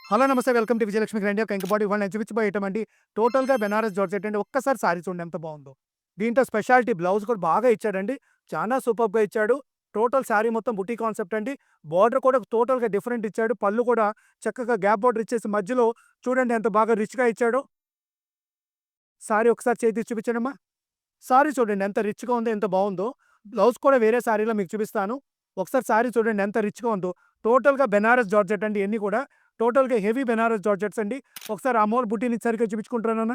Hello నమస్తే. Welcome to Vijayalakshmi grand Kankipati. ఇవాళ నేను చూపించబోయే ఐటమ్ అండి టోటల్‌గా బెనారస్ జార్జెట్ అండి. ఒక్కసారి సారీ చూడండి ఎంత బావుందో. దీంట్లో స్పెషాలిటీ బ్లౌజ్ కూడా బాగా ఇచ్చాడండి. చాలా సూపర్బ్‌గా ఇచ్చాడు. టోటల్ సారీ మొత్తం బుటీ కాన్సెప్ట్ అండి. బోర్డర్ కూడా టోటల్‌గా డిఫరెంట్ ఇచ్చాడు. పళ్ళు కూడా చక్కగా గ్యాప్ బోర్డర్ ఇచ్చేసి మధ్యలో చూడండి ఎంత బాగా రిచ్‌గా ఇచ్చాడో. సారీ ఒకసారి చేయి తీసి చూపించండమ్మా. సారీ చూడండి ఎంత రిచ్‌గా ఉందో, ఎంత బావుందో. బ్లౌజ్ కూడా వేరే సారీలో మీకు చూపిస్తాను. ఒకసారి సారీ చూడండి ఎంత రిచ్‌గా ఉందో. టోటల్‌గా బెనారస్ జార్జెట్ అండి ఇయన్నీ కూడా. టోటల్‌గా హెవీ బెనారస్ జార్జెట్స్ అండి. ఒకసారి అమ్మోరు బుట్టీని సరిగ్గా చూపించుకుంటారా నాన్న?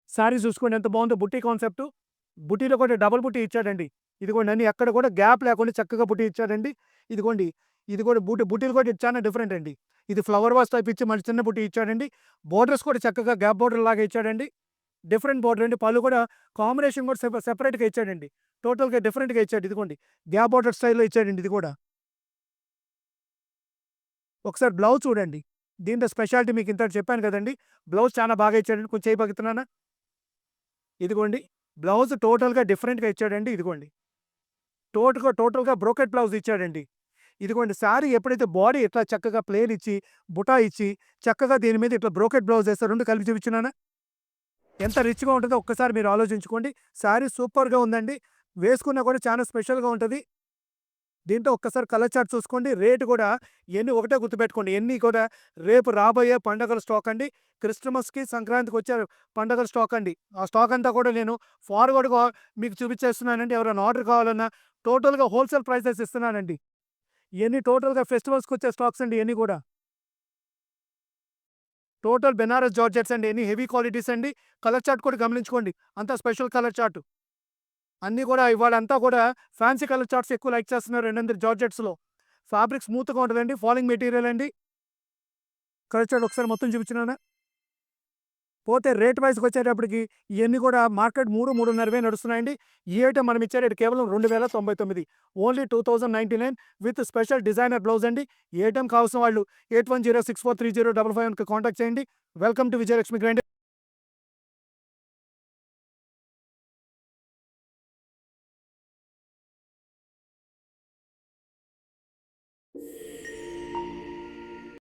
సారీ చూసుకోండి ఎంత బావుందో బుట్టీ కాన్సెప్టు. బుట్టీలో కూడా డబుల్ బుట్టీ ఇచ్చాడండి. ఇదిగోండి అన్ని ఎక్కడ కూడా గ్యాప్ లేకుండా చక్కగా బుట్టీ ఇచ్చాడండి. ఇదిగోండి ఇది కూడా బుట్టీలు కూడా చానా డిఫరెంట్ అండి. ఇది ఫ్లవర్ వాస్ టైప్ ఇచ్చి మళ్ళీ చిన్న బుట్టీ ఇచ్చాడండి. బోర్డర్స్ కూడా చక్కగా గ్యాప్ బోర్డర్ లాగా ఇచ్చాడండి. డిఫరెంట్ బోర్డర్ అండి. పళ్ళు కూడా కాంబినేషన్ కూడా సెపరేట్‌గా ఇచ్చాడండి. టోటల్‌గా డిఫరెంట్‌గా ఇచ్చాడు. ఇదిగోండి గ్యాప్ బోర్డర్ స్టైల్‌లో ఇచ్చాడండి ఇది కూడా. ఒకసారి బ్లౌజ్ చూడండి. దీంట్లో స్పెషాలిటీ మీకు ఇందాక చెప్పాను కదండీ! బ్లౌజ్ చాలా బాగా ఇచ్చాడండి. కొంచెం చేయి పక్కన ఇదిగోండి. బ్లౌజ్ టోటల్‌గా డిఫరెంట్‌గా ఇచ్చాడండి. ఇదిగోండి. టోటల్‌గా బ్రోకెట్ బ్లౌజ్ ఇచ్చాడండి. ఇదిగోండి శారీ ఎప్పుడైతే బాడీ ఇట్లా చక్కగా ప్లెయిన్ ఇచ్చి, బుటా ఇచ్చి, చక్కగా దీని మీద ఇట్లా బ్రోకెట్ బ్లౌజ్ ఏస్తారు. 2 కలిపి చూపించునానా? ఎంత రిచ్‌గా ఉంటదో ఒక్కసారి మీరు ఆలోచించుకోండి. శారీ సూపర్‌గా ఉందండి. వేసుకున్నా కూడా చాలా స్పెషల్‌గా ఉంటది. దీంట్లో ఒక్కసారి కలర్ చార్ట్ చూసుకోండి. రేట్ కూడా ఇయన్నీ ఒకటే గుర్తుపెట్టుకోండి. ఇయన్నీ కూడా రేపు రాబోయే పండగల స్టాక్ అండి. క్రిస్టమస్‌కి, సంక్రాంతికి వచ్చే పండగల స్టాక్ అండి. ఆ స్టాక్ అంతా కూడా నేను ఫార్వర్డ్‌గా మీకు చూపించేస్తున్నానండి. ఎవరైనా ఆర్డర్ కావాలన్నా టోటల్‌గా హోల్‌సేల్ ప్రైసెస్ ఇస్తున్నానండి. ఇయన్నీ టోటల్‌గా ఫెస్టివల్స్‌కొచ్చే స్టాక్స్ అండి ఇయన్నీ గూడా. టోటల్ బెనారస్ జార్జెట్స్ అండి. ఎన్ని హెవీ క్వాలిటీస్ అండి. కలర్ చార్ట్ కూడా గమనించుకోండి. అంతా స్పెషల్ కలర్ చార్ట్. అన్నీ కూడా ఇవాళంతా కూడా ఫ్యాన్సీ కలర్ చార్ట్స్ ఎక్కువ లైక్ చేస్తున్నారు 200 జార్జెట్స్‌లో. ఫ్యాబ్రిక్ స్మూత్‌గా ఉంటదండి. ఫాలింగ్ మెటీరియల్ అండి. కలర్ చార్ట్ ఒకసారి మొత్తం చూపించనానా? పోతే రేట్ వైస్‌కొచ్చేటప్పటికి ఇయన్నీ కూడా మార్కెట్ 3, 3.5 నడుస్తున్నాయండి. ఈ ఐటెమ్ మనం ఇచ్చే రేట్ కేవలం 2099 only 2099 with special designer blouse అండి. ఈ ఐటెమ్ కావాల్సిన వాళ్ళు 8106430551కి కాంటాక్ట్ చేయండి. Welcome to Vijayalakshmi grinder.